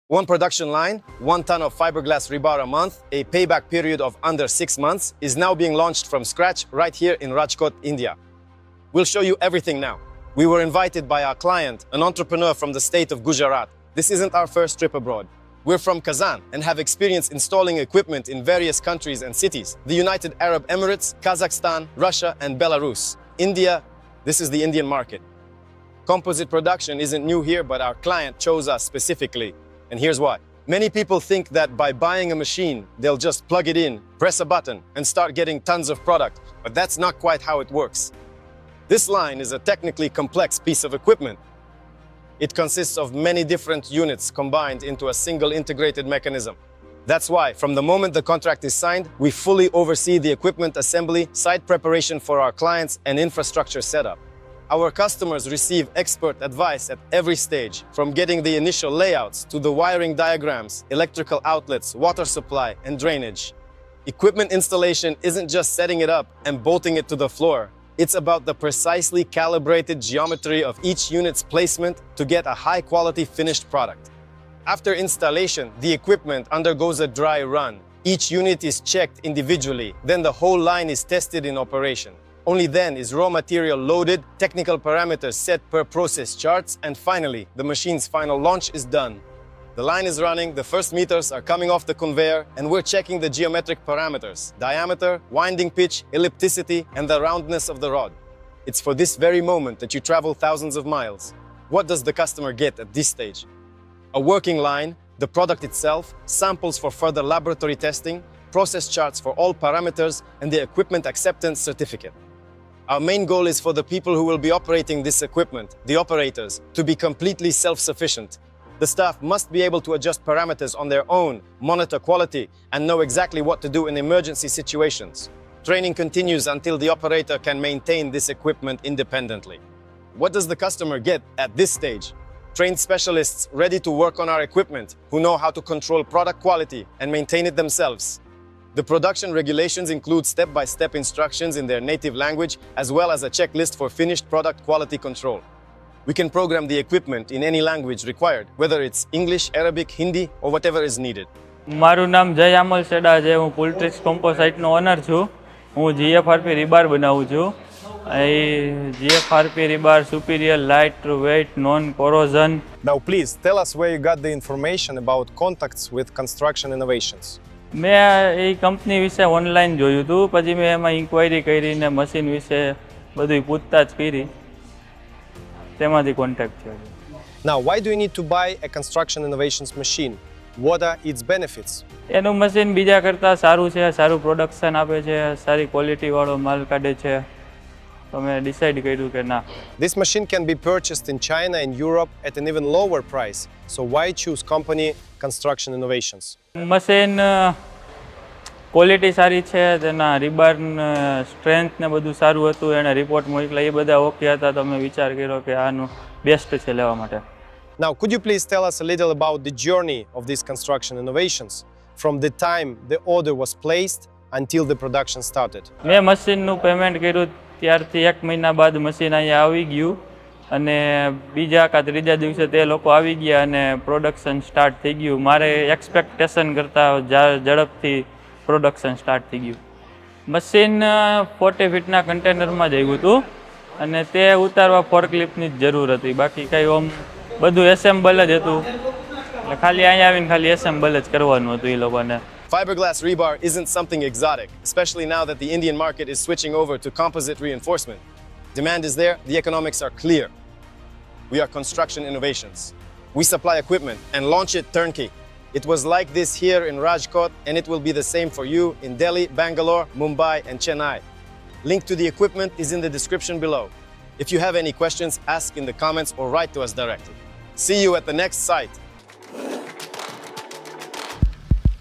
One production line, 1 ton of fiberglass rebar a month, a payback period of under 6 months, is now being launched from scratch right here in Rajkot, India. We'll show you everything now. We were invited by our client, an entrepreneur from the state of Gujarat. This isn't our first trip abroad. We're from Kazan and have experience installing equipment in various countries and cities: the United Arab Emirates, Kazakhstan, Russia, and Belarus. India, this is the Indian market. Composite production isn't new here, but our client chose us specifically. And here's why. Many people think that by buying a machine, they'll just plug it in, press a button, and start getting tons of product. But that's not quite how it works. This line is a technically complex piece of equipment. It consists of many different units combined into a single integrated mechanism. That's why, from the moment the contract is signed, we fully oversee the equipment assembly, site preparation for our clients, and infrastructure setup. Our customers receive expert advice at every stage, from getting the initial layouts to the wiring diagrams, electrical outlets, water supply, and drainage. Equipment installation isn't just setting it up and bolting it to the floor. It's about the precisely calibrated geometry of each unit's placement to get a high-quality finished product. After installation, the equipment undergoes a dry run. Each unit is checked individually, then the whole line is tested in operation. Only then is raw material loaded, technical parameters set per process charts, and finally, the machine's final launch is done. The line is running, the first meters are coming off the conveyor, and we're checking the geometric parameters: diameter, winding pitch, ellipticity, and the roundness of the rod. It's for this very moment that you travel thousands of miles. What does the customer get at this stage? A working line, the product itself, samples for further laboratory testing, process charts for all parameters, and the equipment acceptance certificate. Our main goal is for the people who will be operating this equipment, the operators, to be completely self-sufficient. The staff must be able to adjust parameters on their own, monitor quality, and know exactly what to do in emergency situations. Training continues until the operator can maintain this equipment independently. What does the customer get at this stage? Trained specialists ready to work on our equipment, who know how to control product quality and maintain it themselves. The production regulations include step-by-step instructions in their native language, as well as a checklist for finished product quality control. We can program the equipment in any language required, whether it's English, Arabic, Hindi, or whatever is needed. મારું નામ જય અમલ સેડા છે. હું પોલ્ટ્રીક્સ કોમ્પોસાઇટનો honour છું. હું GFRP rebar બનાવું છું. એ GFRP rebar superior, light weight, non corrosion. Now please, tell us where you got the information about contacts with Construction Innovations. મેં એ કંપની વિશે ઓનલાઈન જોયું હતું, પછી મેં એમાં ઇન્ક્વાયરી કરીને મશીન વિશે બધી પૂછતાછ કરી, તેમાંથી કોન્ટેક્ટ થયો. Now, why do you need to buy a Construction Innovations machine? What are its benefits? એનું મશીન બીજા કરતાં સારું છે, સારું પ્રોડક્શન આપે છે, સારી ક્વોલિટીવાળો માલ કાઢે છે. તો મેં ડિસાઇડ કર્યું કે ના. This machine can be purchased in China and Europe at an even lower price. So why choose company Construction Innovations? Machine quality સારી છે, તેના રિબાર સ્ટ્રેન્થ ને બધું સારું હતું, એણે રિપોર્ટ મોકલા એ બધા ઓકે હતા, તો અમે વિચાર કર્યો કે આનું બેસ્ટ છે લેવા માટે. Now, could you please tell us a little about the journey of these Construction Innovations, from the time the order was placed until the production started? મેં મશીનનું પેમેન્ટ કર્યું ત્યારથી 1 મહિના બાદ મશીન અહીંયા આવી ગયું, અને બીજા કા ત્રીજા દિવસે તે લોકો આવી ગયા અને પ્રોડક્શન સ્ટાર્ટ થઈ ગયું. મારે એક્સપેક્ટેશન કરતાં ઝડપથી પ્રોડક્શન સ્ટાર્ટ થઈ ગયું. મશીન 40 ફીટના કન્ટેનરમાં જ આવ્યું હતું, અને તે ઉતારવા ફોર્કલિફ્ટની જ જરૂર હતી. બાકી કંઈ ઓમ બધું એસેમ્બલ જ હતું, એટલે ખાલી અહીંયા આવીને ખાલી એસેમ્બલ જ કરવાનું હતું એ લોકોને. Fiberglass rebar isn't something exotic, especially now that the Indian market is switching over to composite reinforcement. Demand is there, the economics are clear. We are Construction Innovations. We supply equipment and launch it turnkey. It was like this here in Rajkot, and it will be the same for you in Delhi, Bangalore, Mumbai, and Chennai. Link to the equipment is in the description below. If you have any questions, ask in the comments or write to us directly. See you at the next site.